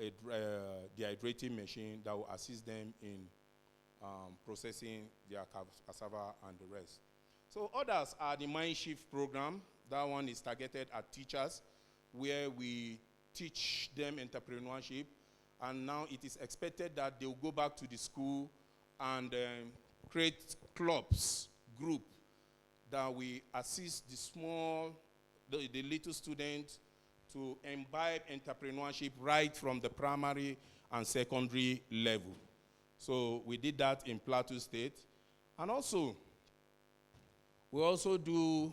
a dehydrating machine that will assist them in processing their cassava and the rest. So others are the Mind Shift program. That one is targeted at teachers, where we teach them entrepreneurship, and now it is expected that they will go back to the school and create clubs, group, that we assist the little students to imbibe entrepreneurship right from the primary and secondary level. So we did that in Plateau State. And also, we also do,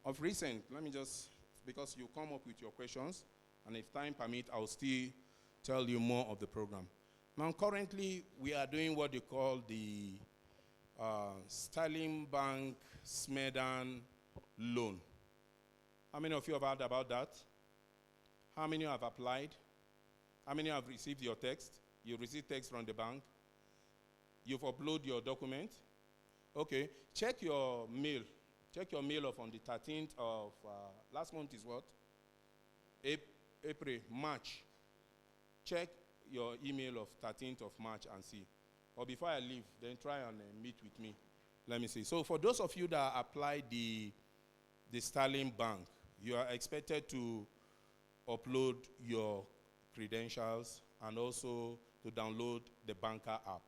of recent, let me just, because you come up with your questions, and if time permits, I'll still tell you more of the program. Now, currently, we are doing what they call the Sterling Bank SMEDAN loan. How many of you have heard about that? How many have applied? How many have received your text? You received text from the bank? You've uploaded your document? Okay, check your mail. Check your mail on the 13th of, last month is what? April, March. Check your email of 13th of March and see. Or before I leave, then try and meet with me. Let me see. So for those of you that applied the Sterling Bank, you are expected to upload your credentials and also to download the banker app.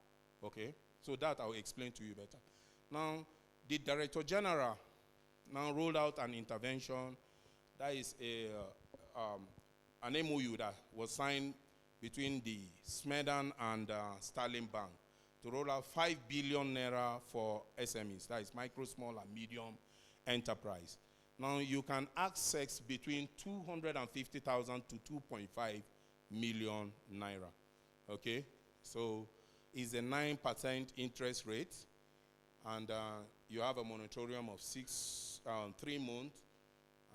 Okay? So that I'll explain to you better. Now, the Director General now rolled out an intervention. That is an MOU that was signed between the SMEDAN and Sterling Bank to roll out 5 billion naira for SMEs, that is micro, small, and medium enterprise. Now, you can access between 250,000 to 2.5 million naira. Okay? So, it's a 9% interest rate, and you have a moratorium of 3 months,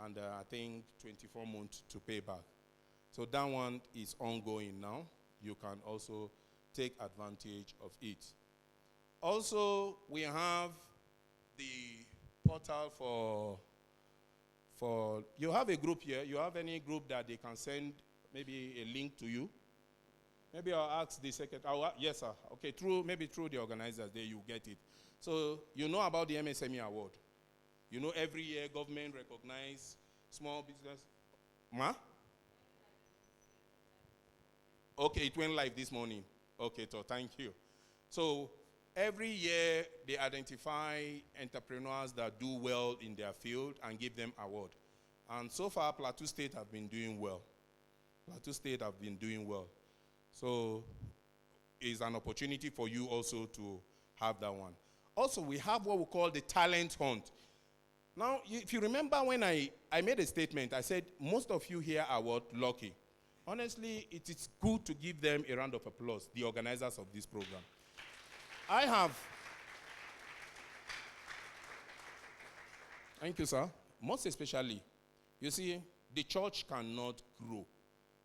and I think 24 months to pay back. So that one is ongoing now. You can also take advantage of it. Also, we have the portal for you have a group here. You have any group that they can send maybe a link to you? Maybe I'll ask the secretary. Yes, sir. Okay, maybe through the organizers, there you get it. So you know about the MSME award. You know every year government recognize small business. Ma? Okay, it went live this morning. Okay, so thank you. So every year they identify entrepreneurs that do well in their field and give them award. And so far, Plateau State have been doing well. Plateau State have been doing well. So it's an opportunity for you also to have that one. Also, we have what we call the talent hunt. Now, if you remember when I made a statement, I said most of you here are what? Lucky. Honestly, it is good to give them a round of applause, the organizers of this program. Thank you, sir. Most especially, you see, the church cannot grow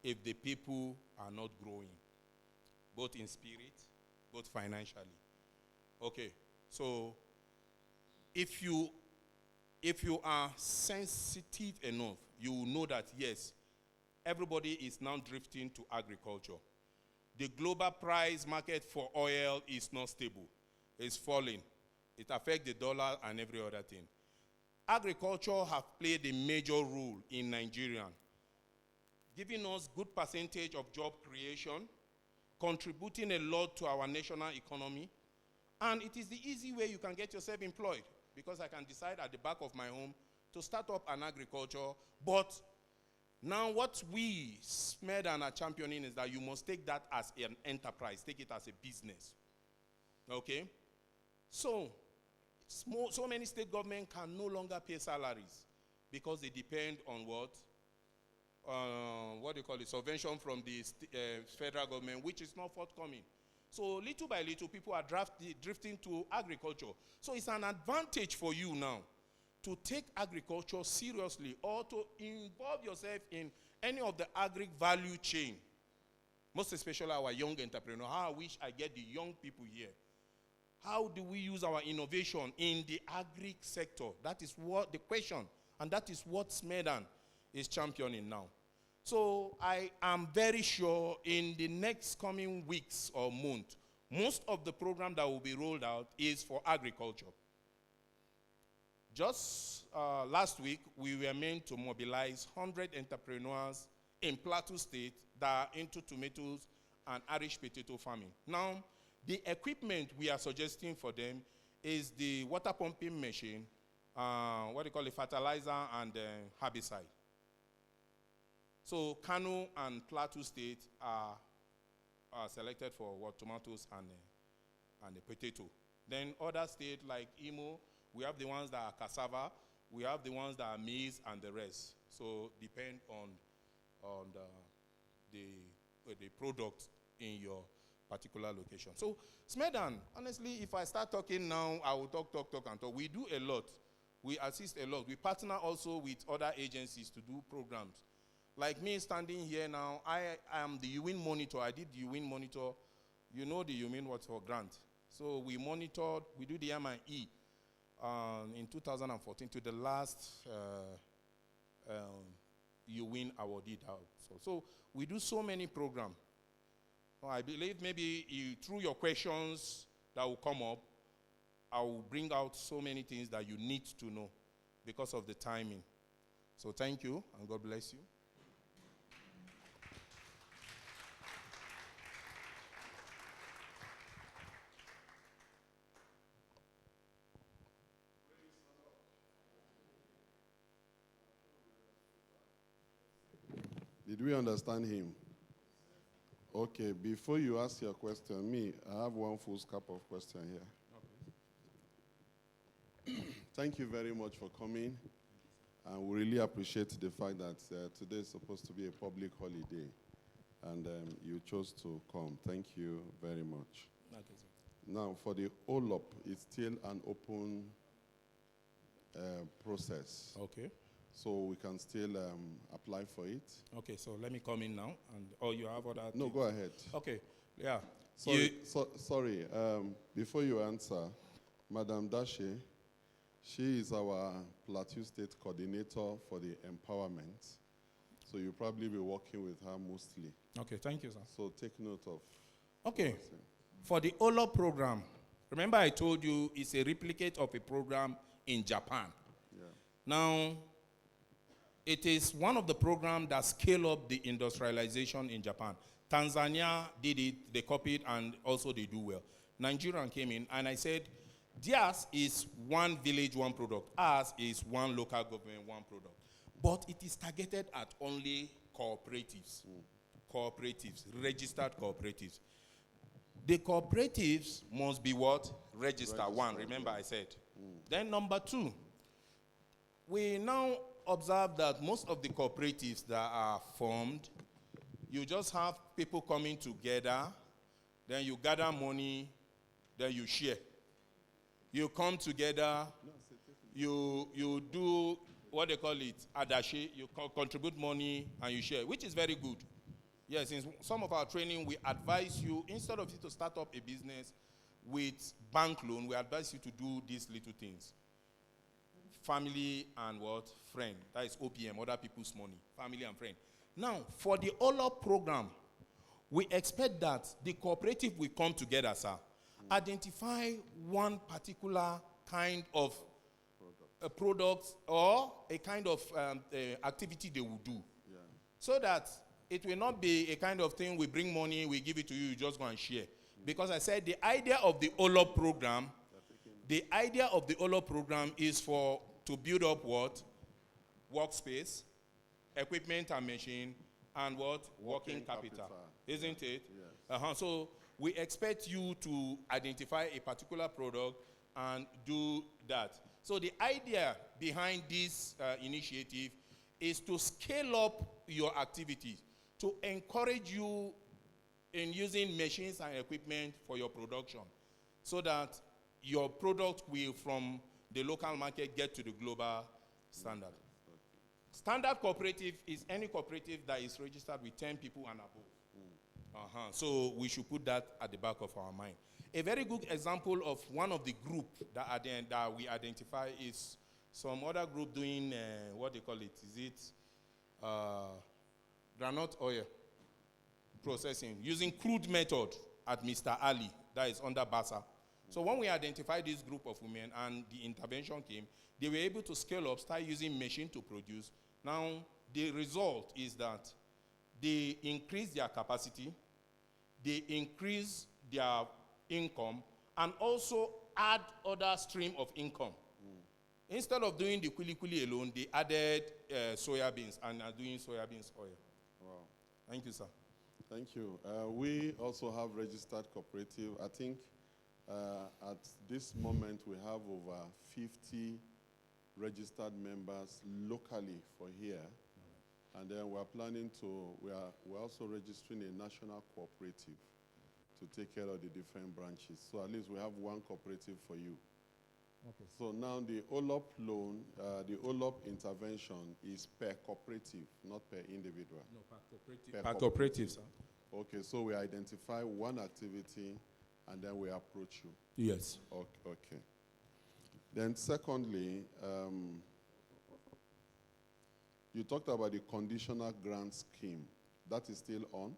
if the people are not growing, both in spirit, both financially. Okay, so if you are sensitive enough, you will know that, yes, everybody is now drifting to agriculture. The global price market for oil is not stable. It's falling. It affects the dollar and every other thing. Agriculture has played a major role in Nigeria, giving us good percentage of job creation, contributing a lot to our national economy, and it is the easy way you can get yourself employed, because I can decide at the back of my home to start up an agriculture. But now what we SMEDAN are championing is that you must take that as an enterprise, take it as a business. Okay? So many state governments can no longer pay salaries because they depend on what do you call it, subvention from the federal government, which is not forthcoming. So little by little, people are drifting to agriculture. So it's an advantage for you now to take agriculture seriously, or to involve yourself in any of the agric value chain. Most especially our young entrepreneurs. How I wish I get the young people here. How do we use our innovation in the agric sector? That is what the question, and that is what SMEDAN is championing now. So I am very sure in the next coming weeks or month, most of the program that will be rolled out is for agriculture. Just last week, we were meant to mobilize 100 entrepreneurs in Plateau State that are into tomatoes and Irish potato farming. Now, the equipment we are suggesting for them is the water pumping machine, what they call it, fertilizer and herbicide. So Kano and Plateau State are selected for what, tomatoes and the potato. Then other states like Imo, we have the ones that are cassava, we have the ones that are maize and the rest. So depend on the product in your particular location. So SMEDAN, honestly, if I start talking now, I will talk. We do a lot. We assist a lot. We partner also with other agencies to do programs. Like me standing here now, I am the UWIN monitor. I did the UWIN monitor. You know the UWIN what's for grant. So we monitored, we do the M&E in 2014 to the last UWIN awarded out. So we do so many programs. I believe maybe through your questions that will come up, I will bring out so many things that you need to know because of the timing. So thank you, and God bless you. Did we understand him? Okay, before you ask your question, I have one full scope of question here. Okay. Thank you very much for coming. And we really appreciate the fact that today is supposed to be a public holiday. And you chose to come. Thank you very much. Okay, sir. Now, for the OLOP, it's still an open process. Okay. So we can still apply for it. Okay, so let me come in now. You have other No, things? go ahead. Okay, yeah. Sorry, before you answer, Madam Dashe, she is our Plateau State coordinator for the empowerment. So you'll probably be working with her mostly. Okay, thank you, sir. So take note of. Okay, for the OLO program, remember I told you it's a replicate of a program in Japan. Yeah. Now, it is one of the programs that scale up the industrialization in Japan. Tanzania did it, they copied, and also they do well. Nigeria came in, and I said, theirs is one village, one product. Ours is one local government, one product. But it is targeted at only cooperatives. Cooperatives, registered cooperatives. The cooperatives must be what? Registered. One, remember I said. Then number two, we now observe that most of the cooperatives that are formed, you just have people coming together, then you gather money, then you share. You come together, you do what they call it, adashi, you contribute money and you share, which is very good. Yes, in some of our training, we advise you, instead of you to start up a business with bank loan, we advise you to do these little things. Family and what? Friend. That is OPM, other people's money. Family and friend. Now, for the OLO program, we expect that the cooperative will come together, sir. Identify one particular kind of a product or a kind of activity they will do. Yeah. So that it will not be a kind of thing, we bring money, we give it to you, you just go and share. Because I said the idea of the OLO program, is to build up what? Workspace, equipment and machine, and what? Working capital. Isn't it? Yes. So we expect you to identify a particular product and do that. So the idea behind this initiative is to scale up your activities, to encourage you in using machines and equipment for your production, so that your product will, from the local market, get to the global standard. Standard cooperative is any cooperative that is registered with 10 people and above. So we should put that at the back of our mind. A very good example of one of the group that we identify is some other group doing, what they call it, is it groundnut oil processing using crude method at Mr. Ali, that is under BASA. So when we identified this group of women and the intervention came, they were able to scale up, start using machine to produce. Now, the result is that they increase their capacity, they increase their income, and also add other stream of income. Instead of doing the kuli alone, they added soya beans and are doing soya beans oil. Wow. Thank you, sir. Thank you. We also have registered cooperative. I think at this moment we have over 50 registered members locally for here. And then we're planning to, we're also registering a national cooperative to take care of the different branches. So at least we have one cooperative for you. Okay. So now the OLOP loan, the OLOP intervention is per cooperative, not per individual. No, per cooperative. Per cooperative, sir. Okay, so we identify one activity and then we approach you. Yes. Okay. Then secondly, you talked about the conditional grant scheme. That is still on?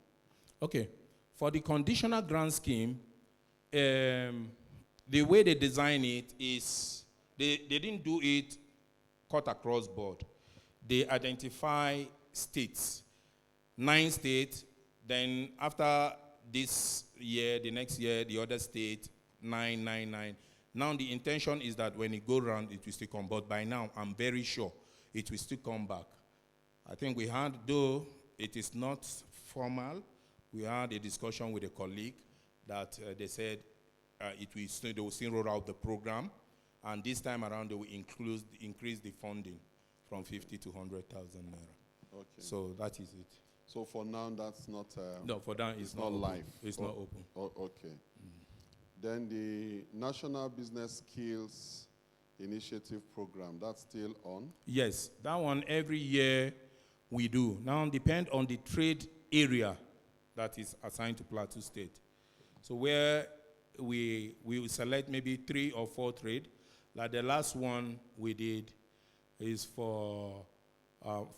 Okay. For the conditional grant scheme, the way they design it is, they didn't do it cut across board. They identify states, 9 states, then after this year, the next year, the other state, 9, 9, 9. Now the intention is that when it goes around, it will still come. But by now, I'm very sure it will still come back. I think we had, though it is not formal, we had a discussion with a colleague that they said they will still roll out the program, and this time around they will increase the funding from 50 to 100,000 naira. Okay. So that is it. So for now, that's not. No, for now it's not live. It's not open. Okay. Then the National Business Skills Initiative Program, that's still on? Yes, that one every year we do. Now depend on the trade area that is assigned to Plateau State. So where we will select maybe 3 or 4 trade. Like the last one we did is for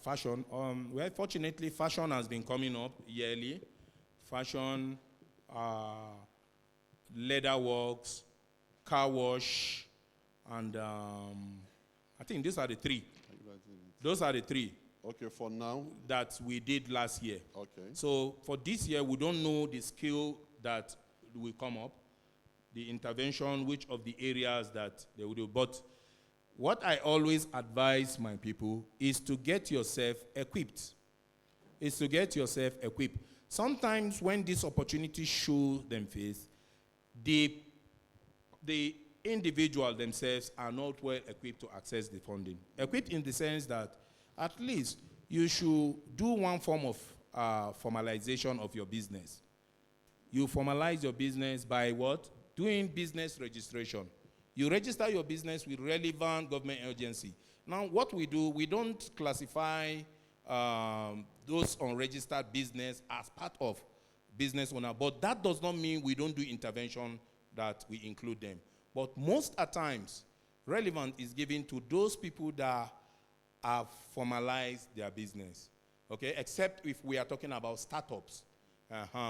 fashion. Well, fortunately, fashion has been coming up yearly. Fashion, leather works, car wash, and I think these are the 3. Those are the 3. Okay, for now? That we did last year. Okay. So for this year, we don't know the skill that will come up, the intervention, which of the areas that they will do. But what I always advise my people is to get yourself equipped. Sometimes when these opportunities show them face, the individual themselves are not well equipped to access the funding. Equipped in the sense that at least you should do one form of formalization of your business. You formalize your business by what? Doing business registration. You register your business with relevant government agency. Now, what we do, we don't classify those unregistered business as part of business owner, but that does not mean we don't do intervention that we include them. But most at times, relevant is given to those people that have formalized their business, okay? Except if we are talking about startups.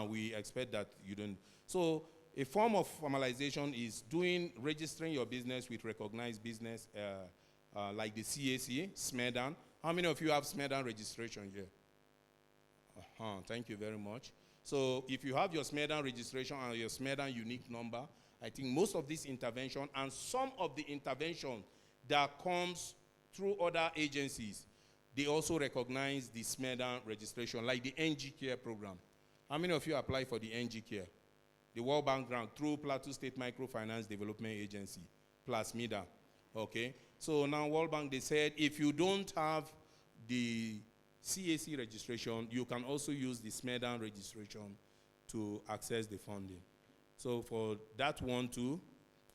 We expect that you don't. So a form of formalization is registering your business with recognized business, like the KSEI, SMEDAN. How many of you have SMEDAN registration here? Thank you very much. So if you have your SMEDAN registration and your SMEDAN unique number, I think most of this intervention and some of the intervention that comes through other agencies, they also recognize the SMEDAN registration, like the NG Care program. How many of you apply for the NG Care? The World Bank grant through Plateau State Microfinance Development Agency, plus SMEDAN, okay? So now World Bank, they said, if you don't have the CAC registration, you can also use the SMEDAN registration to access the funding. So for that one too,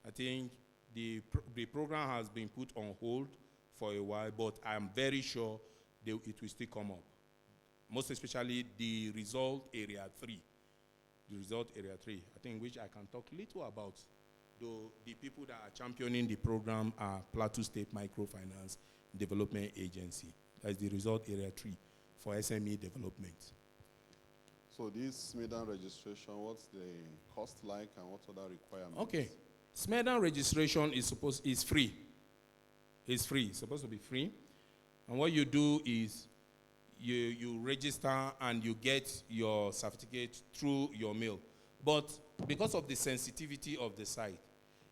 I think the program has been put on hold for a while, but I'm very sure it will still come up. Most especially the result area 3. The result area 3, I think, which I can talk little about, though the people that are championing the program are Plateau State Microfinance Development Agency. That's the result area 3. for SME development. So this SMEDAN registration, what's the cost like and what other requirements? Okay. SMEDAN registration is free. It's free. It's supposed to be free. And what you do is you register and you get your certificate through your mail. But because of the sensitivity of the site,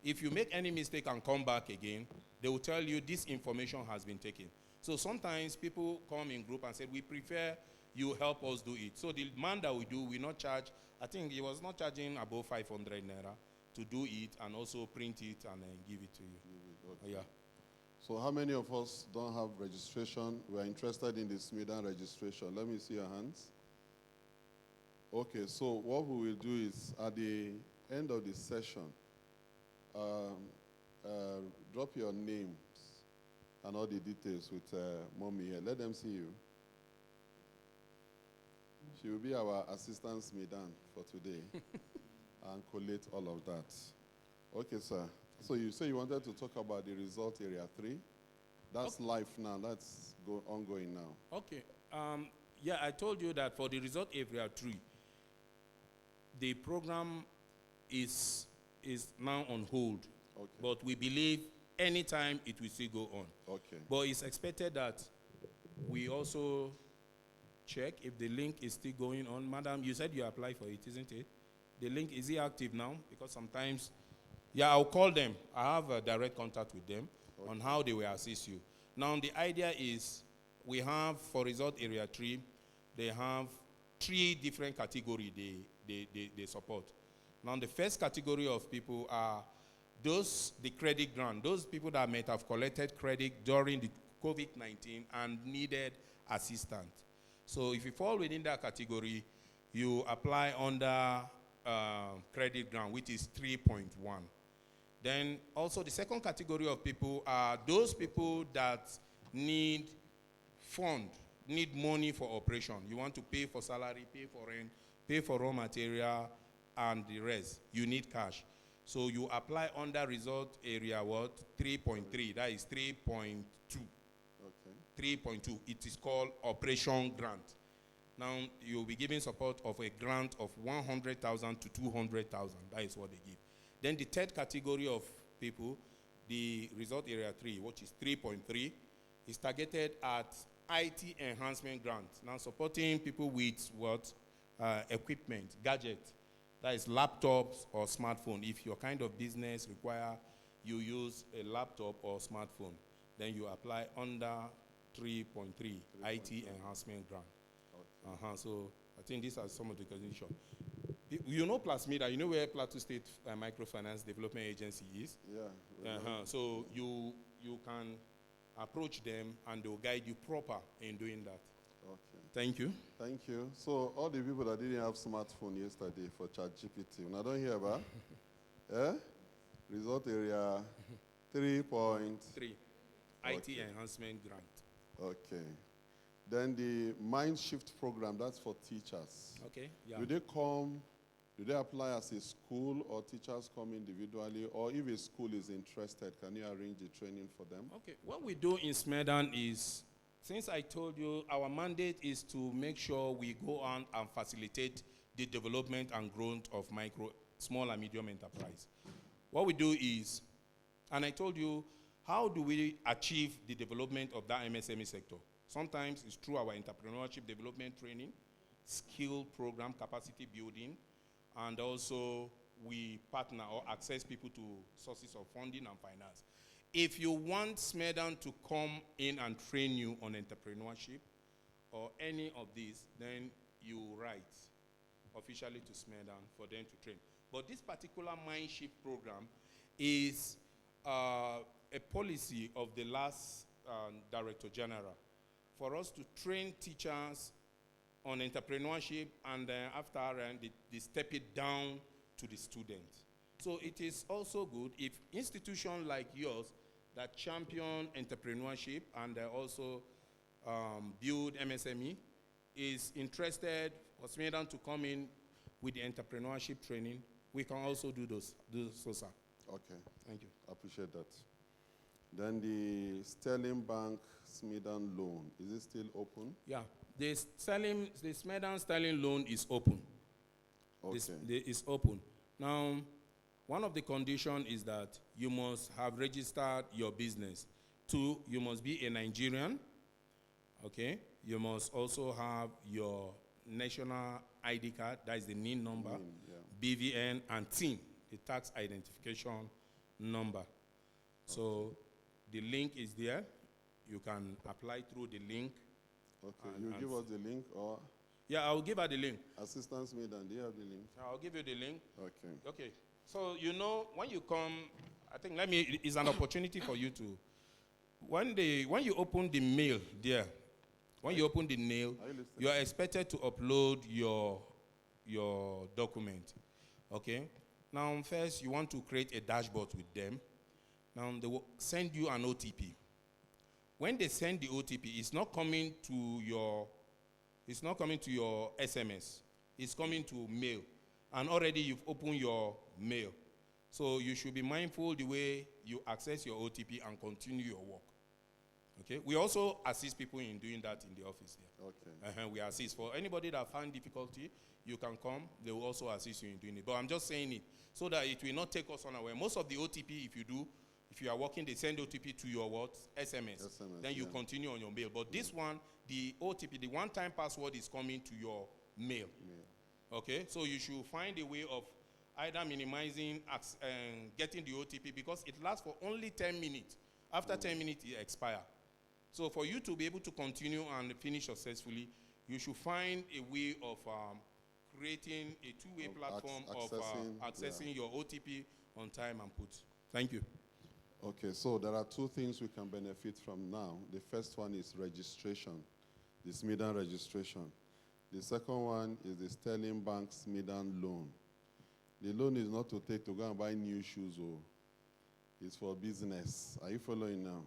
if you make any mistake and come back again, they will tell you this information has been taken. So sometimes people come in group and say, we prefer you help us do it. So the man that we do, we not charge, I think he was not charging above 500 naira to do it and also print it and give it to you. Okay. Yeah. So how many of us don't have registration? We're interested in the SMEDAN registration. Let me see your hands. Okay, so what we will do is at the end of the session, drop your names and all the details with Mommy here. Let them see you. She will be our assistant SMEDAN for today and collate all of that. Okay, sir. So you say you wanted to talk about the result area 3. That's live now. That's ongoing now. Okay. Yeah, I told you that for the result area 3, the program is now on hold. Okay. But we believe anytime it will still go on. Okay. But it's expected that we also check if the link is still going on. Madam, you said you applied for it, isn't it? The link, is it active now? Because sometimes, yeah, I'll call them. I have a direct contact with them on how they will assist you. Now, the idea is we have, for result area 3, they have 3 different categories they support. Now, the first category of people are the credit grant, those people that might have collected credit during the COVID-19 and needed assistance. So if you fall within that category, you apply under credit grant, which is 3.1. Then also the second category of people are those people that need money for operation. You want to pay for salary, pay for rent, pay for raw material, and the rest. You need cash. So you apply under result area 3.3. That is 3.2. Okay. 3.2. It is called operation grant. Now you'll be giving support of a grant of 100,000 to 200,000. That is what they give. Then the third category of people, the result area 3, which is 3.3, is targeted at IT enhancement grant. Now supporting people with equipment, gadgets. That is laptops or smartphone. If your kind of business require you use a laptop or smartphone, then you apply under 3.3 IT enhancement grant. Okay. So I think these are some of the conditions. You know Plasmida, you know where Plateau State Microfinance Development Agency is? Yeah. So you can approach them and they'll guide you proper in doing that. Okay. Thank you. Thank you. So all the people that didn't have smartphone yesterday for ChatGPT, when I don't hear about, result area 3.3 IT enhancement grant. Okay. Then the Mind Shift program, that's for teachers. Okay. Yeah. Do they apply as a school or teachers come individually? Or if a school is interested, can you arrange the training for them? Okay. What we do in SMEDAN is, since I told you our mandate is to make sure we go on and facilitate the development and growth of small and medium enterprise. What we do is, and I told you, how do we achieve the development of that MSME sector? Sometimes it's through our entrepreneurship development training, skill program, capacity building, and also we partner or access people to sources of funding and finance. If you want SMEDAN to come in and train you on entrepreneurship or any of these, then you write officially to SMEDAN for them to train. But this particular Mindshift program is a policy of the last Director General for us to train teachers on entrepreneurship and after they step it down to the students. So it is also good if institutions like yours that champion entrepreneurship and also build MSME is interested for SMEDAN to come in with the entrepreneurship training, we can also do so, sir. Okay. Thank you. I appreciate that. Then the Sterling Bank SMEDAN loan, is it still open? Yeah. The SMEDAN sterling loan is open. Okay. It's open. Now, one of the conditions is that you must have registered your business. 2, you must be a Nigerian. Okay. You must also have your national ID card, that is the NIN number, BVN, and TIN, the tax identification number. So the link is there. You can apply through the link. Okay, you give us the link, or? Yeah, I'll give her the link. Assistance SMEDAN, do you have the link? I'll give you the link. Okay. Okay. So, you know, when you come, I think it's an opportunity for you to, when you open the mail there, when you open the mail, you are expected to upload your document. Okay? Now, first, you want to create a dashboard with them. Now, they will send you an OTP. When they send the OTP, it's not coming to your SMS. It's coming to mail. And already you've opened your mail. So you should be mindful the way you access your OTP and continue your work. Okay? We also assist people in doing that in the office there. Okay. We assist. For anybody that find difficulty, you can come. They will also assist you in doing it. But I'm just saying it so that it will not take us unaware. Most of the OTP, if you are working, they send OTP to your what? SMS. Then you continue on your mail. But this one, the OTP, the one-time password is coming to your mail. Okay? So you should find a way of either minimizing getting the OTP, because it lasts for only 10 minutes. After 10 minutes, it expires. So for you to be able to continue and finish successfully, you should find a way of creating a two-way platform of accessing your OTP on time and put. Thank you. Okay, so there are 2 things we can benefit from now. The first one is registration, the SMEDAN registration. The second one is the Sterling Bank SMEDAN loan. The loan is not to take to go and buy new shoes. It's for business. Are you following now?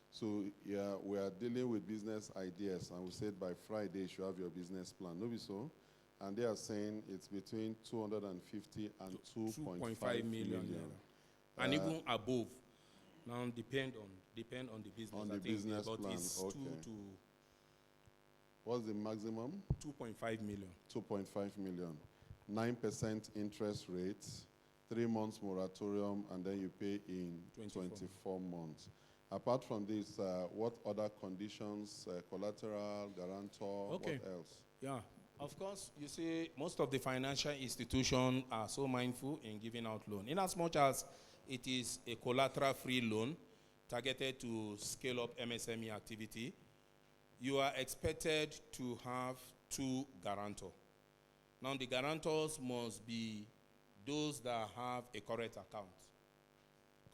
So yeah, we are dealing with business ideas, and we said by Friday you should have your business plan. No be so? And they are saying it's between 250 and 2.5 million. And even above. Now depend on the business. On the business plan, it's okay. What's the maximum? 2.5 million. 2.5 million. 9% interest rate, 3 months moratorium, and then you pay in 24 months. Apart from this, what other conditions, collateral, guarantor, okay. What else? Yeah, of course, you see, most of the financial institutions are so mindful in giving out loan. In as much as it is a collateral-free loan targeted to scale up MSME activity, you are expected to have 2 guarantors. Now, the guarantors must be those that have a current account.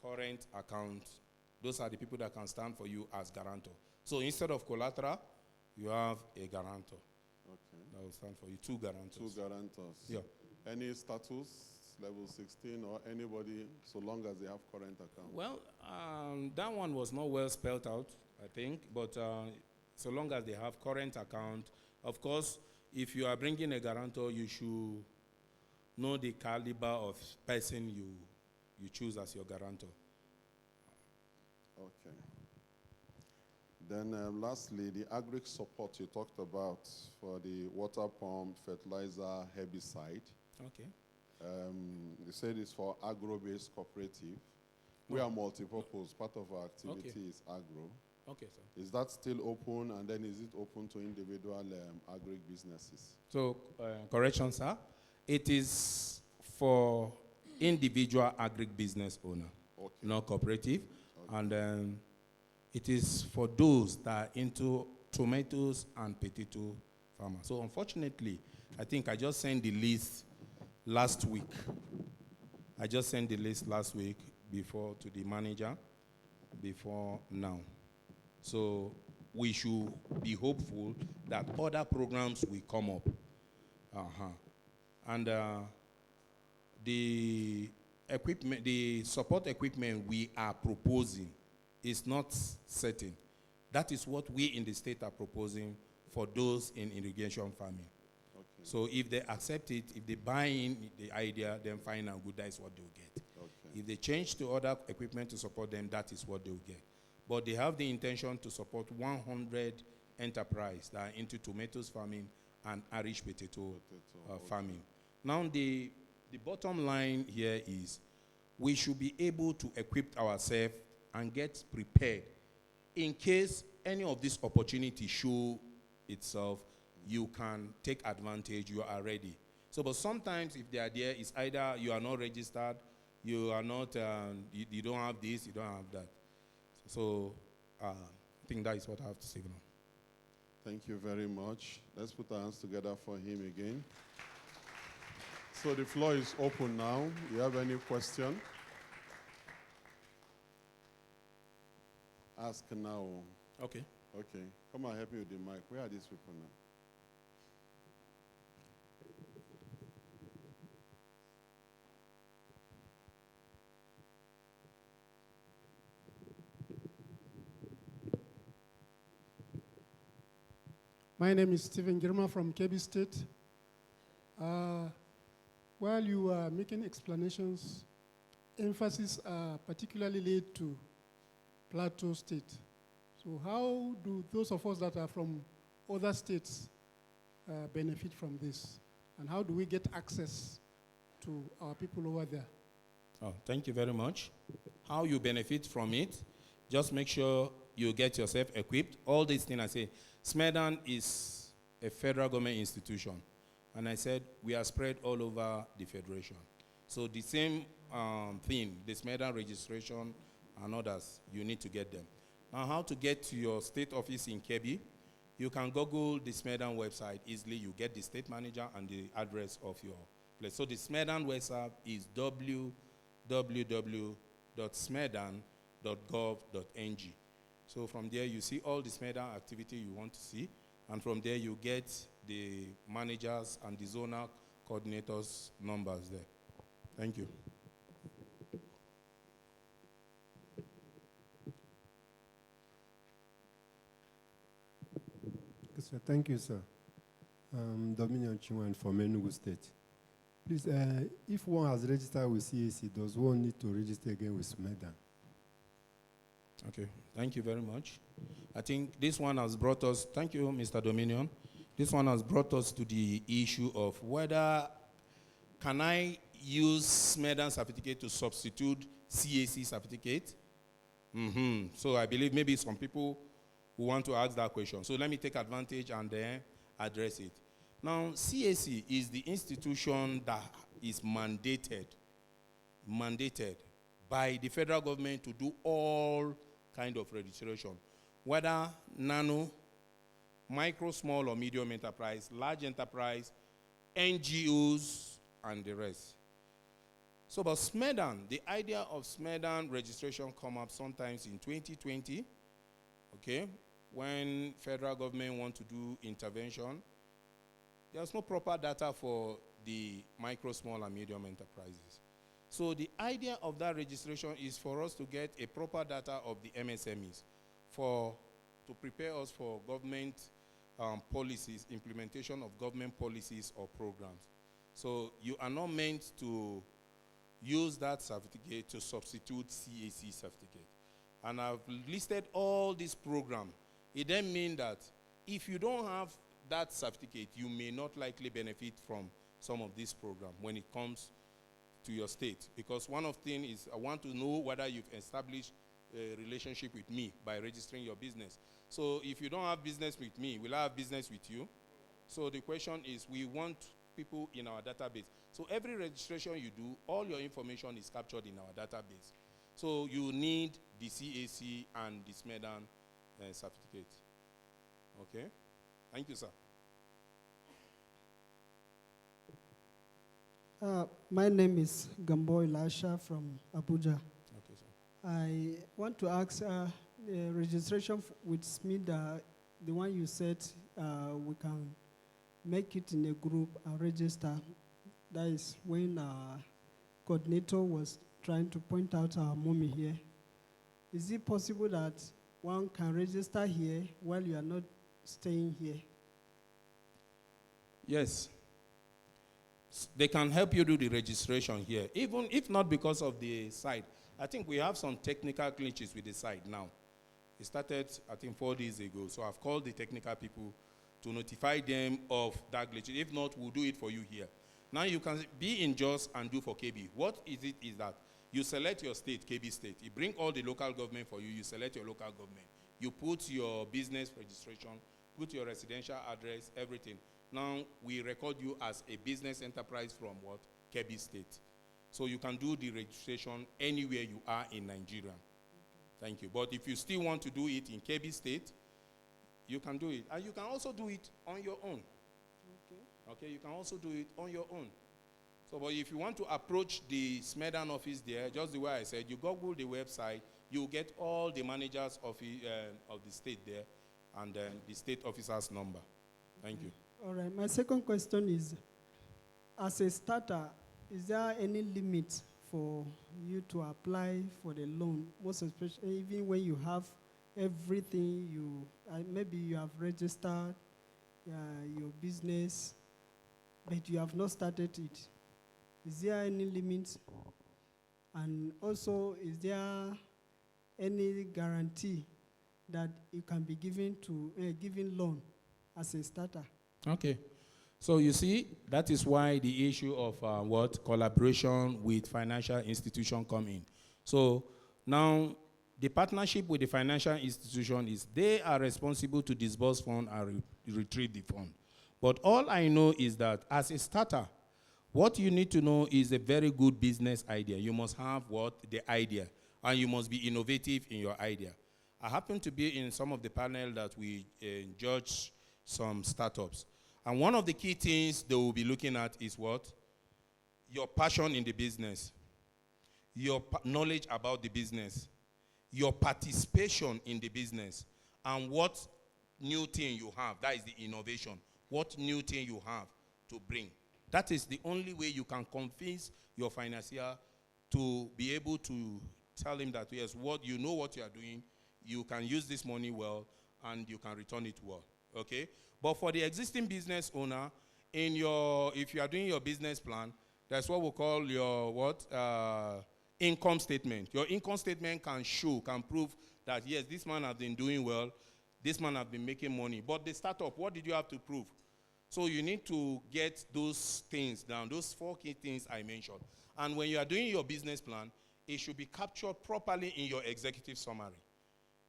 Current account. Those are the people that can stand for you as guarantor. So instead of collateral, you have a guarantor. Okay. That will stand for you. 2 guarantors. 2 guarantors. Yeah. Any status, level 16, or anybody, so long as they have current account? Well, that one was not well spelled out, I think. But so long as they have current account, of course, if you are bringing a guarantor, you should know the caliber of person you choose as your guarantor. Okay. Then lastly, the agric support you talked about for the water pump, fertilizer, herbicide. Okay. You said it's for agro-based cooperative. We are multi-purpose. Part of our activity is agro. Okay, sir. Is that still open, and then is it open to individual agric businesses? So, correction, sir. It is for individual agric business owner, not cooperative. Okay. And it is for those that are into tomatoes and potato farmers. So, unfortunately, I think I just sent the list last week. Before to the manager before now. So we should be hopeful that other programs will come up. And the equipment, the support equipment we are proposing is not certain. That is what we in the state are proposing for those in irrigation farming. Okay. So if they accept it, if they buy in the idea, then fine and good, that is what they'll get. Okay. If they change to other equipment to support them, that is what they'll get. But they have the intention to support 100 enterprise that are into tomatoes farming and Irish potato farming. Now, the bottom line here is we should be able to equip ourselves and get prepared in case any of this opportunity show itself. You can take advantage, you are ready. So, but sometimes if they are there, it's either you are not registered, you are not, you don't have this, you don't have that. So, I think that is what I have to say now. Thank you very much. Let's put our hands together for him again. So the floor is open now. You have any question? Ask now. Okay. Okay. Come and help me with the mic. Where are these people now? My name is Stephen Girma from KB State. While you are making explanations, emphasis are particularly laid to Plateau State. So how do those of us that are from other states benefit from this? And how do we get access to our people over there? Oh, thank you very much. How you benefit from it, just make sure you get yourself equipped. All these things I say, SMEDAN is a federal government institution. And I said, we are spread all over the federation. So the same thing, the SMEDAN registration and others, you need to get them. Now, how to get to your state office in Kebbi? You can Google the SMEDAN website easily. You get the state manager and the address of your place. So the SMEDAN website is www.smedan.gov.ng. So from there, you see all the SMEDAN activity you want to see. And from there, you get the managers and the zonal coordinators' numbers there. Thank you. Sir, thank you, sir. Dominion Chinwan from Enugu State. Please, if one has registered with CAC, does one need to register again with SMEDAN? Okay, thank you very much. I think this one has brought us, thank you, Mr. Dominion. This one has brought us to the issue of whether can I use SMEDAN certificate to substitute CAC certificate? So I believe maybe some people who want to ask that question. So let me take advantage and then address it. Now, CAC is the institution that is mandated by the federal government to do all kind of registration, whether nano, micro, small, or medium enterprise, large enterprise, NGOs, and the rest. So, but SMEDAN, the idea of SMEDAN registration come up sometimes in 2020, okay, when federal government want to do intervention. There's no proper data for the micro, small, and medium enterprises. So the idea of that registration is for us to get a proper data of the MSMEs to prepare us for government policies, implementation of government policies or programs. So you are not meant to use that certificate to substitute CAC certificate. And I've listed all these programs. It then means that if you don't have that certificate, you may not likely benefit from some of these programs when it comes to your state. Because one of the things is I want to know whether you've established a relationship with me by registering your business. So if you don't have business with me, will I have business with you? So the question is, we want people in our database. So every registration you do, all your information is captured in our database. So you need the CAC and the SMEDAN certificate. Okay? Thank you, sir. My name is Gambo Elisha from Abuja. Okay, sir. I want to ask registration with SMEDA, the one you said we can make it in a group and register. That is when our coordinator was trying to point out our mommy here. Is it possible that one can register here while you are not staying here? Yes. They can help you do the registration here, even if not because of the site. I think we have some technical glitches with the site now. It started, I think, 4 days ago. So I've called the technical people to notify them of that glitch. If not, we'll do it for you here. Now you can be in JOS and do for KB. What is it is that you select your state, KB state. You bring all the local government for you. You select your local government. You put your business registration, put your residential address, everything. Now we record you as a business enterprise from what? KB state. So you can do the registration anywhere you are in Nigeria. Thank you. But if you still want to do it in KB state, you can do it. And you can also do it on your own. Okay, you can also do it on your own. So, but if you want to approach the SMEDAN office there, just the way I said, you Google the website, you get all the managers of the state there, and then the state officer's number. Thank you. All right. My second question is, as a starter, is there any limit for you to apply for the loan? Most especially, even when you have everything, maybe you have registered your business, but you have not started it. Is there any limit? And also, is there any guarantee that you can be given loan as a starter? Okay. So you see, that is why the issue of collaboration with financial institution come in. So now the partnership with the financial institution is they are responsible to disburse fund and retrieve the fund. But all I know is that as a starter, what you need to know is a very good business idea. You must have the idea, and you must be innovative in your idea. I happen to be in some of the panel that we judge some startups. And one of the key things they will be looking at is what? Your passion in the business, your knowledge about the business, your participation in the business, and what new thing you have. That is the innovation. What new thing you have to bring. That is the only way you can convince your financier to be able to tell him that, yes, you know what you are doing, you can use this money well, and you can return it well, okay? But for the existing business owner, if you are doing your business plan, that's what we call your income statement. Your income statement can prove that, yes, this man has been doing well, this man has been making money. But the startup, what did you have to prove? So you need to get those things down, those 4 key things I mentioned. And when you are doing your business plan, it should be captured properly in your executive summary,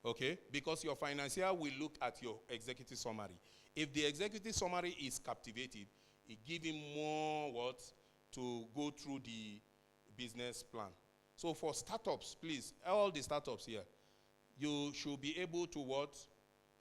okay? Because your financier will look at your executive summary. If the executive summary is captivated, it gives him more to go through the business plan. So for startups, please, all the startups here, you should be able to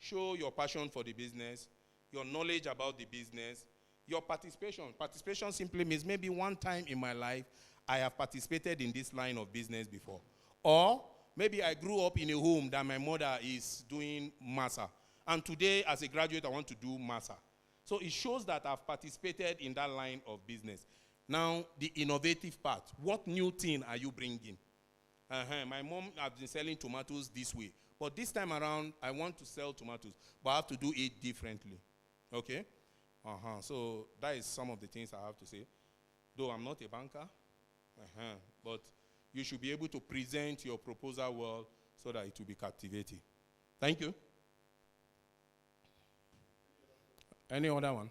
show your passion for the business, your knowledge about the business, your participation. Participation simply means maybe one time in my life, I have participated in this line of business before. Or maybe I grew up in a home that my mother is doing masa. And today, as a graduate, I want to do masa. So it shows that I've participated in that line of business. Now, the innovative part. What new thing are you bringing? My mom has been selling tomatoes this way. But this time around, I want to sell tomatoes. But I have to do it differently. Okay? So that is some of the things I have to say. Though I'm not a banker, but you should be able to present your proposal well so that it will be captivating. Thank you. Any other one?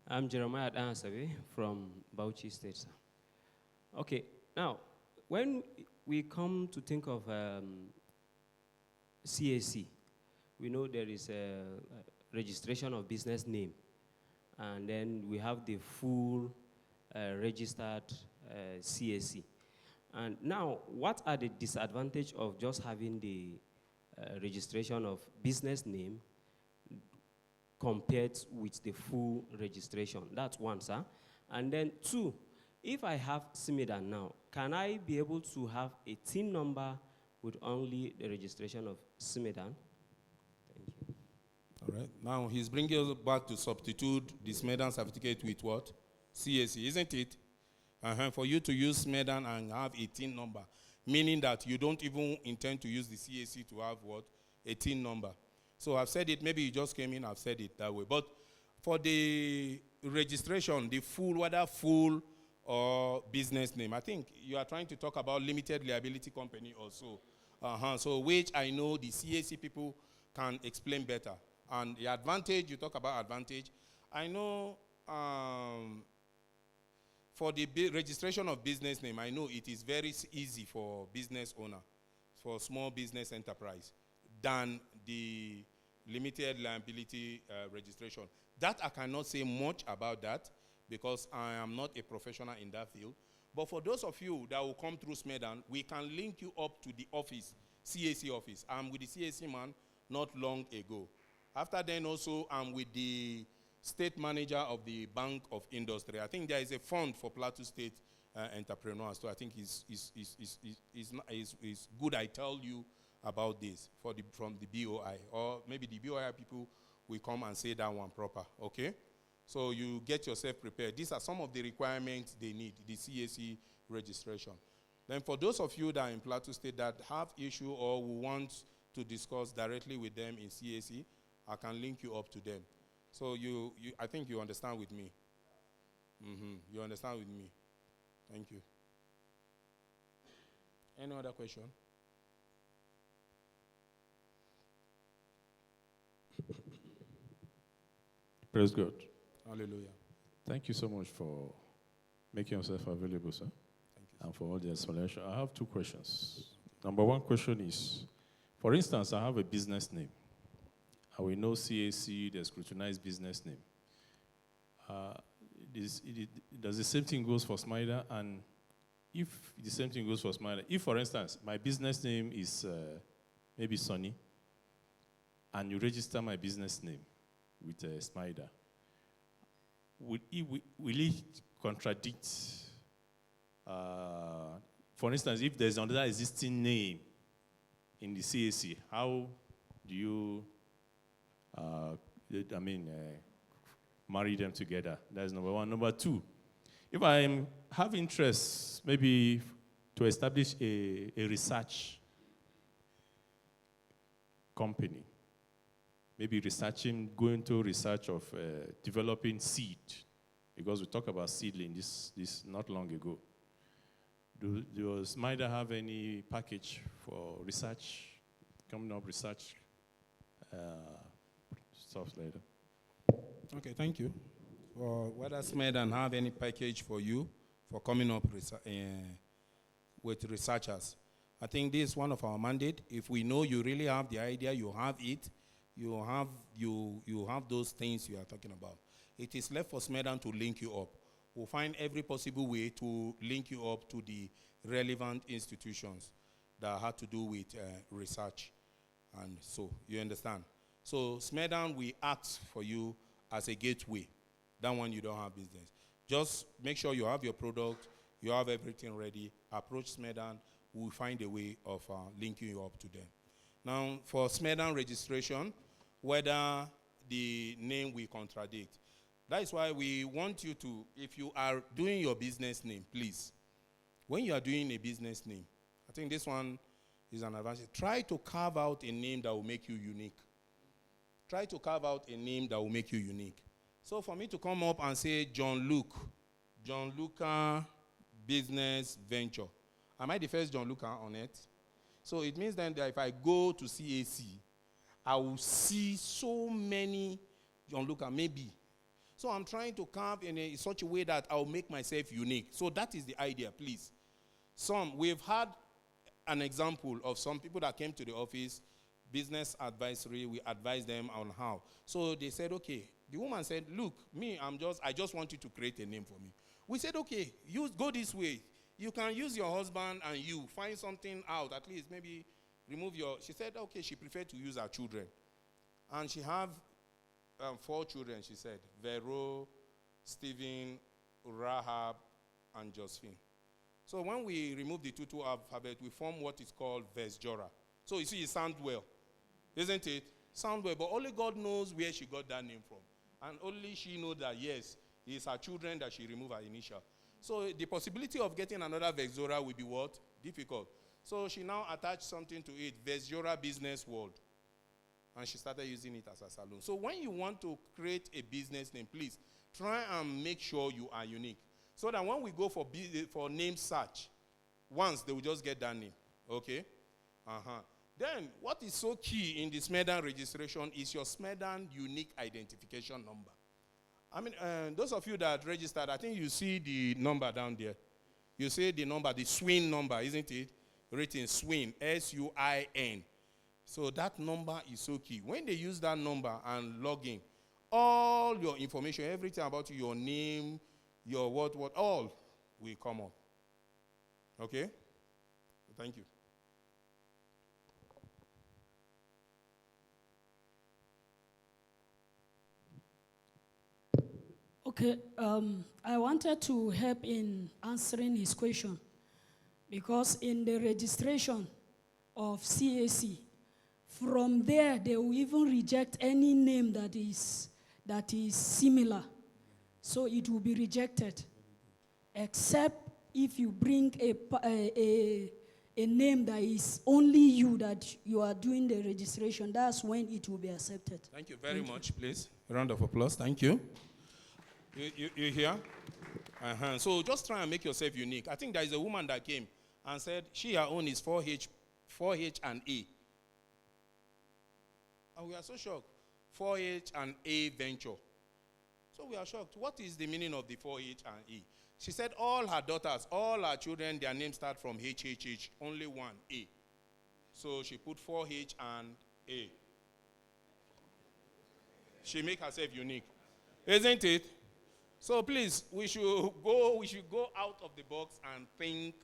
I'm Jeremiah Dansabe from Bauchi State, sir. Okay, now, when we come to think of CAC, we know there is a registration of business name, and then we have the full registered CAC. And now, what are the disadvantages of just having the registration of business name compared with the full registration? That's one, sir. And then 2, if I have SMEDAN now, can I be able to have a TIN number with only the registration of SMEDAN? Thank you. All right. Now, he's bringing us back to substitute the SMEDAN certificate with what? CAC, isn't it? For you to use SMEDAN and have a TIN number, meaning that you don't even intend to use the CAC to have what? A TIN number. So I've said it, maybe you just came in, I've said it that way. But For the registration, the full, whether full or business name, I think you are trying to talk about limited liability company also. So which I know the CAC people can explain better. And the advantage, you talk about advantage. I know for the registration of business name, I know it is very easy for business owner, for small business enterprise, than the limited liability registration. That I cannot say much about that because I am not a professional in that field. But for those of you that will come through SMEDAN, we can link you up to the office, CAC office. I'm with the CAC man not long ago. After then also, I'm with the state manager of the Bank of Industry. I think there is a fund for Plateau State entrepreneurs. So I think it's good I tell you about this from the BOI. Or maybe the BOI people will come and say that one proper, okay? So you get yourself prepared. These are some of the requirements they need, the CAC registration. Then for those of you that are in Plateau State that have issue or who want to discuss directly with them in CAC, I can link you up to them. So I think you understand with me. You understand with me. Thank you. Any other question? Praise God. Hallelujah. Thank you so much for making yourself available, sir. Thank you. And for all the explanation. I have two questions. Number one question is, for instance, I have a business name. And we know CAC, the scrutinized business name. Does the same thing goes for SMEDAN? And if the same thing goes for SMEDAN, if, for instance, my business name is maybe Sonny, and you register my business name with SMEDAN, will it contradict, for instance, if there's another existing name in the CAC, how do you, marry them together? That's number one. Number two, if I have interest maybe to establish a research company, maybe going to research of developing seed, because we talked about seedling this not long ago. Does SMEDAN have any package for research, coming up research stuff later? Okay, thank you. Whether SMEDAN have any package for you for coming up with researchers. I think this is one of our mandate. If we know you really have the idea, you have it, you have those things you are talking about. It is left for SMEDAN to link you up. We'll find every possible way to link you up to the relevant institutions that have to do with research. And so, you understand? So, SMEDAN, we ask for you as a gateway. That one you don't have business. Just make sure you have your product, you have everything ready. Approach SMEDAN, we'll find a way of linking you up to them. Now, for SMEDAN registration, whether the name will contradict. That is why we want you to, if you are doing your business name, please, when you are doing a business name, I think this one is an advantage. Try to carve out a name that will make you unique. Try to carve out a name that will make you unique. So for me to come up and say John Luca Business Venture, am I the first John Luca on it? So it means then that if I go to CAC, I will see so many John Luca, maybe. So I'm trying to carve in such a way that I'll make myself unique. So that is the idea, please. We've had an example of some people that came to the office, business advisory, we advised them on how. So they said, okay. The woman said, look, I just want you to create a name for me. We said, okay, go this way. You can use your husband and you find something out, at least maybe remove she said, okay, she preferred to use her children. And she have 4 children, she said, Vero, Stephen, Rahab, and Josephine. So when we remove the two alphabet, we form what is called Vesjora. So you see, it sounds well, isn't it? Sound well, but only God knows where she got that name from. And only she knows that, yes, it's her children that she removed her initial. So the possibility of getting another Vesjora will be what? Difficult. So she now attached something to it, Vesjora Business World. and she started using it as a salon. So when you want to create a business name, please try and make sure you are unique. So that when we go for name search, once they will just get that name. Okay? Then what is so key in the SMEDAN registration is your SMEDAN unique identification number. I mean, those of you that registered, I think you see the number down there. You see the number, the SWIN number, isn't it? Written SWIN, S-U-I-N. So that number is so key. When they use that number and log in, all your information, everything about you, your name, your what, all will come up. Okay? Thank you. Okay, I wanted to help in answering his question because in the registration of CAC, from there they will even reject any name that is similar. So it will be rejected, except if you bring a name that is only you, that you are doing the registration. That's when it will be accepted. Thank you very much, please. A round of applause. Thank you. You hear? So just try and make yourself unique. I think there is a woman that came and said her own is 4H and A. And we are so shocked. 4H and A venture. So we are shocked. What is the meaning of the 4H and A? She said all her daughters, all her children, their names start from HHH, only one, A. So she put 4H and A. She make herself unique. Isn't it? So please, we should go out of the box and think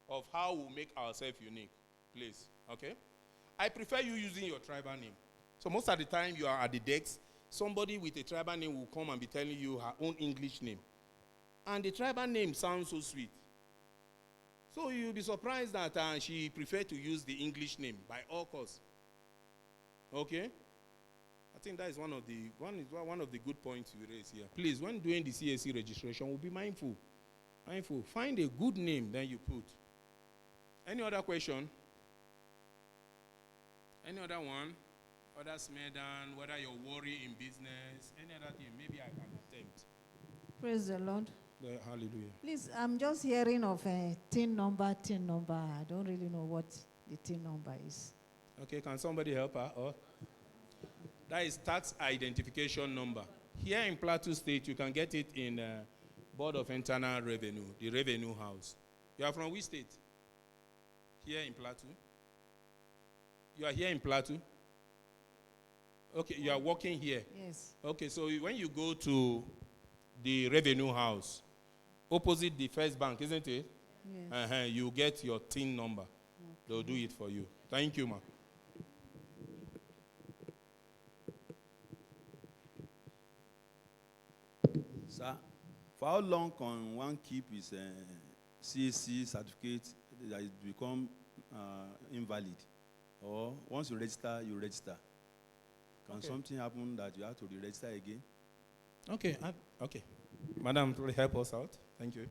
of how we make ourselves unique. Please, okay? I prefer you using your tribal name. So most of the time you are at the desk, somebody with a tribal name will come and be telling you her own English name. And the tribal name sounds so sweet. So you'll be surprised that she preferred to use the English name by all costs. Okay? I think that is one of the good points you raise here. Please, when doing the CAC registration, we'll be mindful. Find a good name, then you put. Any other question? Any other one? Other SMEDAN, whether you're worried in business, any other thing, maybe I can attempt. Praise the Lord. Hallelujah. Please, I'm just hearing of a TIN number. I don't really know what the TIN number is. Okay, can somebody help her? Or? That is tax identification number. Here in Plateau State, you can get it in Board of Internal Revenue, the Revenue House. You are from which state? Here in Plateau? You are here in Plateau? Okay, you are working here? Yes. Okay, so when you go to the Revenue House, opposite the First Bank, isn't it? Yes. You get your TIN number. Okay. They'll do it for you. Thank you, ma'am. Sir, for how long can one keep his CAC certificate that it become invalid? Or once you register, you register. Can something happen that you have to re-register again? Okay, okay. Madam, please help us out. Thank you.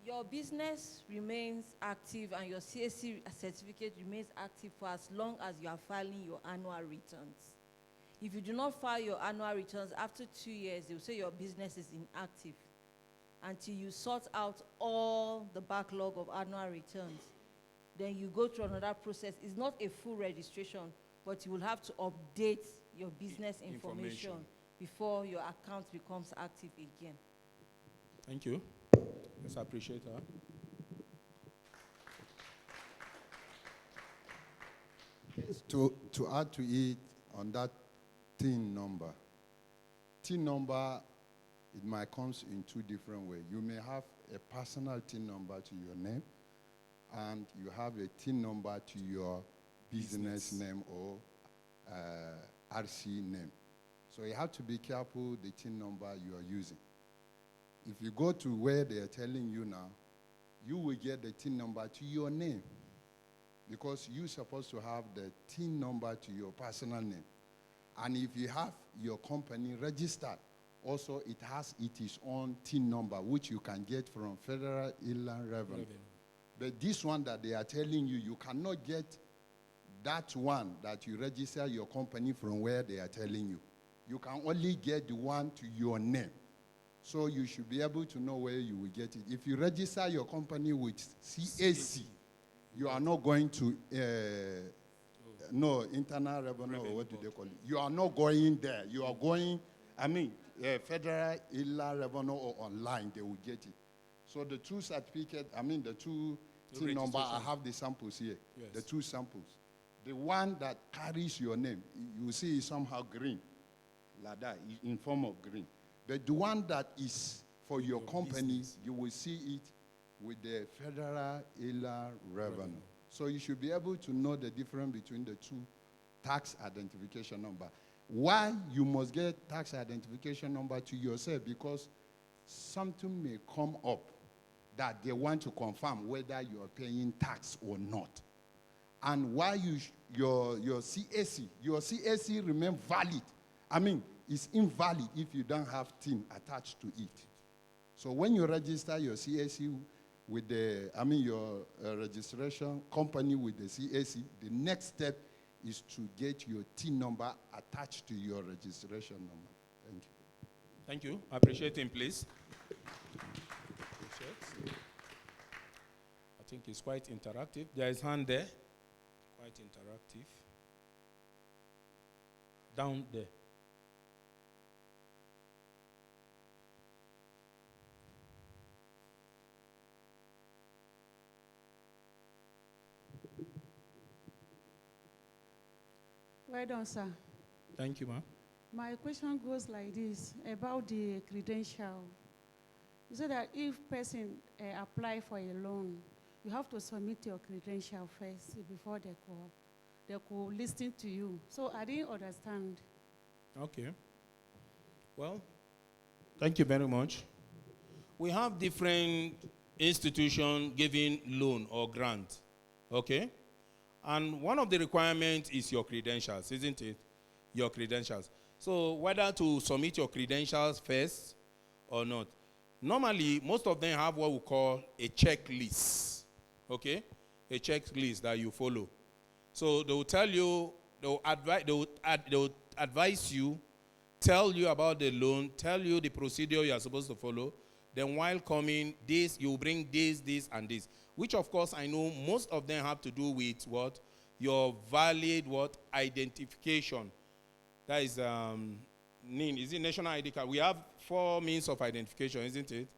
Your business remains active and your CAC certificate remains active for as long as you are filing your annual returns. If you do not file your annual returns, after 2 years, they will say your business is inactive until you sort out all the backlog of annual returns. Then you go through another process. It's not a full registration, but you will have to update your business information before your account becomes active again. Thank you. Yes, I appreciate that. To add to it on that TIN number, it might come in two different ways. You may have a personal TIN number to your name, and you have a TIN number to your business name or RC name. So you have to be careful the TIN number you are using. If you go to where they are telling you now, you will get the TIN number to your name, because you're supposed to have the TIN number to your personal name. And if you have your company registered, also it has its own TIN number, which you can get from Federal Inland Revenue. But this one that they are telling you, you cannot get that one that you register your company from where they are telling you. You can only get the one to your name. So you should be able to know where you will get it. If you register your company with CAC, you are not going to, no, internal revenue, or what do they call it? You are not going there. You are going, federal, illa revenue, or online, they will get it. So the two certificate, the two TIN number, I have the samples here, yes. The two samples. The one that carries your name, you see is somehow green, like that, in form of green. But the one that is for your company, business, you will see it with the federal illa revenue. So you should be able to know the difference between the two tax identification number. Why you must get tax identification number to yourself? Because something may come up that they want to confirm whether you are paying tax or not. And why your CAC remain valid. It's invalid if you don't have TIN attached to it. So when you register your CAC with the, your registration company with the CAC, the next step is to get your TIN number attached to your registration number. Thank you. Thank you. Appreciate him, please. I think it's quite interactive. There is hand there. Quite interactive. Down there. Well done, sir. Thank you, ma'am. My question goes like this about the credential. You said that if person apply for a loan, you have to submit your credential first before they could listen to you. So I didn't understand. Okay. Well, thank you very much. We have different institutions giving loan or grant. Okay? And one of the requirements is your credentials, isn't it? Your credentials. So whether to submit your credentials first or not. Normally, most of them have what we call a checklist. Okay? A checklist that you follow. So they will tell you, they will advise you, tell you about the loan, tell you the procedure you are supposed to follow. Then while coming, this, you bring this, and this. Which, of course, I know most of them have to do with what? Your valid what? Identification. That is, NIN. Is it national ID card? We have 4 means of identification, isn't it?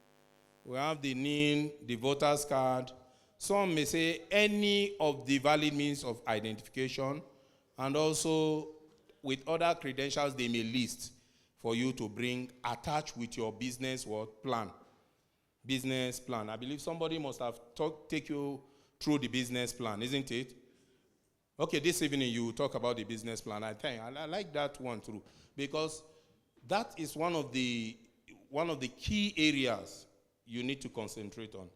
We have the NIN, the voter's card. Some may say any of the valid means of identification, and also with other credentials they may list for you to bring attached with your business what? Plan. Business plan. I believe somebody must have take you through the business plan, isn't it? Okay, this evening you talk about the business plan. I think I like that one too, because that is one of the key areas you need to concentrate on.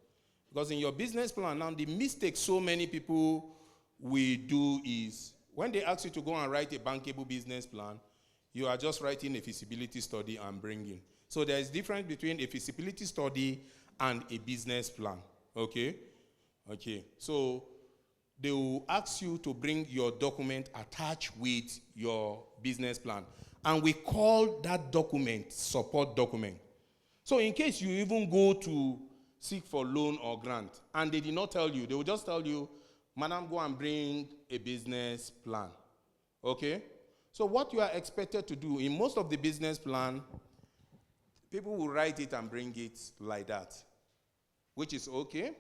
Because in your business plan now, the mistake so many people will do is when they ask you to go and write a bankable business plan, you are just writing a feasibility study and bringing. So there is difference between a feasibility study and a business plan. Okay? Okay. So they will ask you to bring your document attached with your business plan. And we call that document support document. So in case you even go to seek for loan or grant, and they did not tell you, they will just tell you, madam, go and bring a business plan. Okay? So what you are expected to do, in most of the business plan, people will write it and bring it like that, which is okay.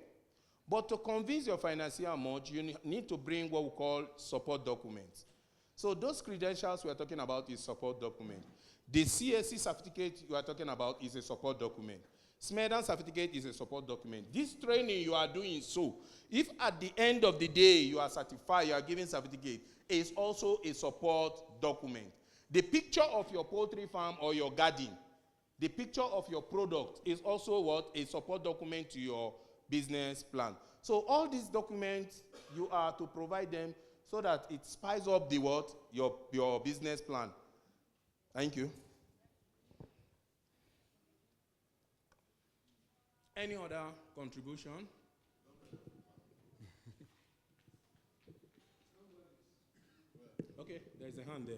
But to convince your financier much, you need to bring what we call support documents. So those credentials we are talking about is support document. The CSE certificate you are talking about is a support document. SMEDAN certificate is a support document. This training you are doing, so if at the end of the day you are certified, you are given certificate, is also a support document. The picture of your poultry farm or your garden, the picture of your product is also what? A support document to your business plan. So all these documents, you are to provide them so that it spices up the what? Your business plan. Thank you. Any other contribution? Okay, there's a hand there.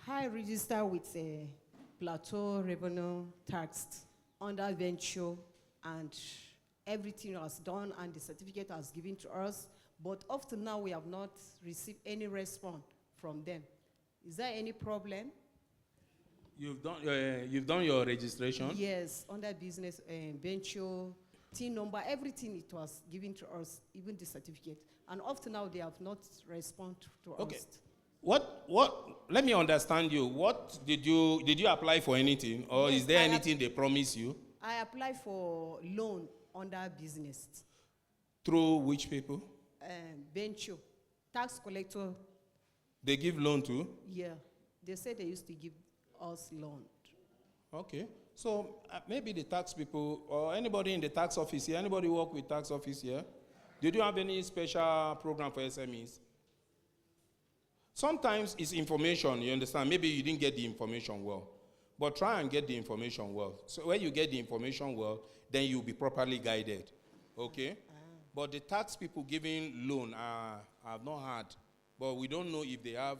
I register with a plateau revenue tax under venture, and everything was done and the certificate was given to us, but up to now we have not received any response from them. Is there any problem? You've done your registration? Yes, under business venture, TIN number, everything it was given to us, even the certificate. And up to now they have not responded to Okay. us. Let me understand you. What did you apply for anything, or Yes, is there anything they promise you? I applied for loan under business. Through which people? Venture, tax collector. They give loan to? Yeah, they said they used to give us loan. Okay. So maybe the tax people or anybody in the tax office here, anybody work with tax office here? Did you have any special program for SMEs? Sometimes it's information, you understand? Maybe you didn't get the information well. But try and get the information well. So when you get the information well, then you'll be properly guided. Okay? But the tax people giving loan, I've not heard. But we don't know if they have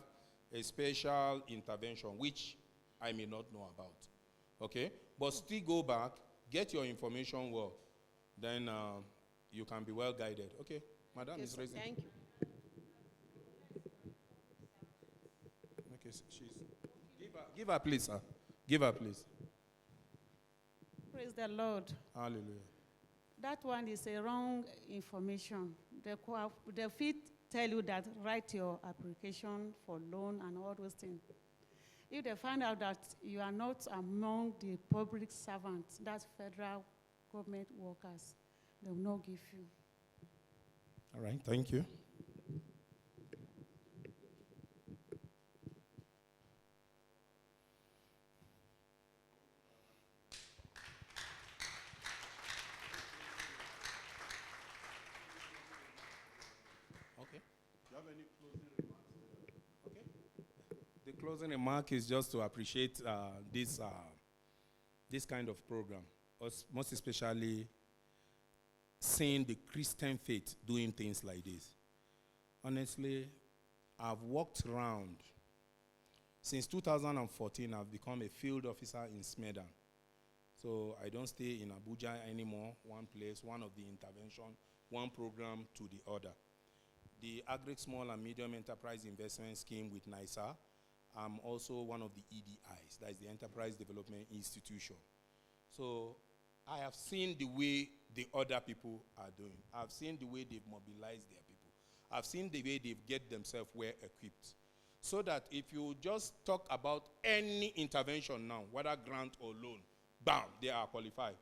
a special intervention, which I may not know about. Okay? But still go back, get your information well. Then you can be well guided. Okay? Madam is raising. Thank you. Okay, so give her please, sir. Give her please. Praise the Lord. Hallelujah. That one is a wrong information. They fit tell you that write your application for loan and all those things. If they find out that you are not among the public servants, that's federal government workers, they will not give you. All right, thank you. Okay. Do you have any closing remarks? Okay. The closing remark is just to appreciate this kind of program, most especially seeing the Christian faith doing things like this. Honestly, I've walked around. Since 2014, I've become a field officer in SMEDAN. So I don't stay in Abuja anymore, one place, one of the intervention, one program to the other. The agric small and medium enterprise investment scheme with NISA, I'm also one of the EDIs, that is the Enterprise Development Institution. So I have seen the way the other people are doing. I've seen the way they've mobilized their people. I've seen the way they've get themselves well equipped. So that if you just talk about any intervention now, whether grant or loan, bam, they are qualified.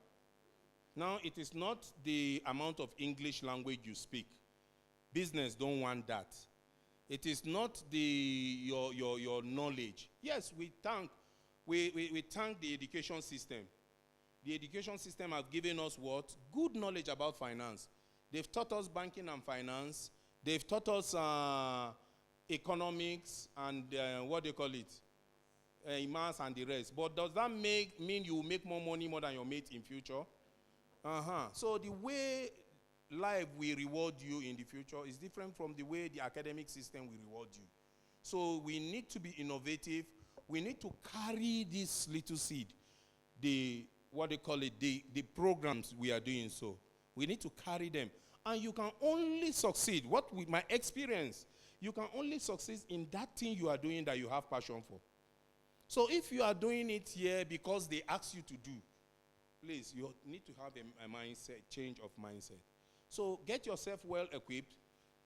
Now, it is not the amount of English language you speak. Business don't want that. It is not your knowledge. Yes, we thank the education system. The education system has given us what? Good knowledge about finance. They've taught us banking and finance. They've taught us economics and what they call it? Maths and the rest. But does that mean you will make more money more than your mate in future? So the way life will reward you in the future is different from the way the academic system will reward you. So we need to be innovative. We need to carry this little seed, the programs we are doing so. We need to carry them. And you can only succeed, with my experience, you can only succeed in that thing you are doing that you have passion for. So if you are doing it here because they ask you to do, please, you need to have a mindset, change of mindset. So get yourself well equipped,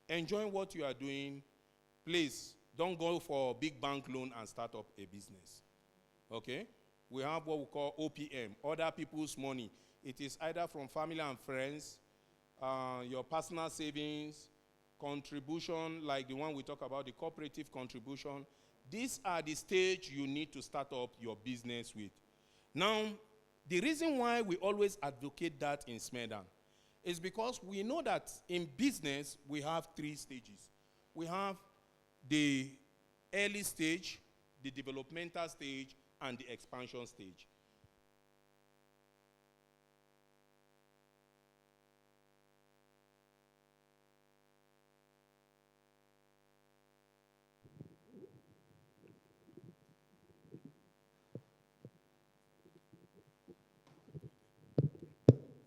enjoy what you are doing. Please, don't go for a big bank loan and start up a business. Okay? We have what we call OPM, other people's money. It is either from family and friends, your personal savings, contribution, like the one we talk about, the cooperative contribution. These are the stage you need to start up your business with. Now, the reason why we always advocate that in SMEDAN is because we know that in business, we have 3 stages. We have the early stage, the developmental stage, and the expansion stage.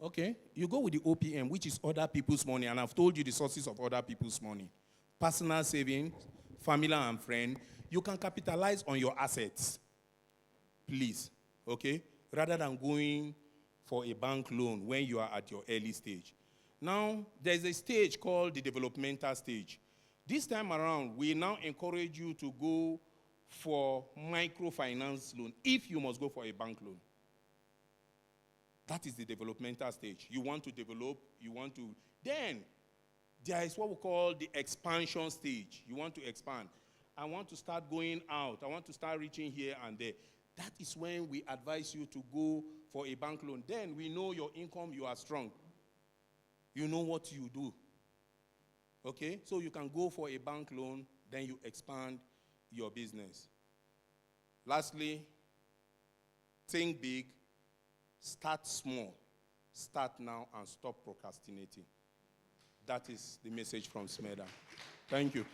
Okay? You go with the OPM, which is other people's money, and I've told you the sources of other people's money. Personal savings, family and friend. You can capitalize on your assets. Please. Okay? Rather than going for a bank loan when you are at your early stage. Now, there's a stage called the developmental stage. This time around, we now encourage you to go for microfinance loan if you must go for a bank loan. That is the developmental stage. You want to develop, then there is what we call the expansion stage. You want to expand. I want to start going out. I want to start reaching here and there. That is when we advise you to go for a bank loan. Then we know your income, you are strong. You know what you do. Okay? So you can go for a bank loan, then you expand your business. Lastly, think big, start small, start now, and stop procrastinating. That is the message from SMEDAN. Thank you.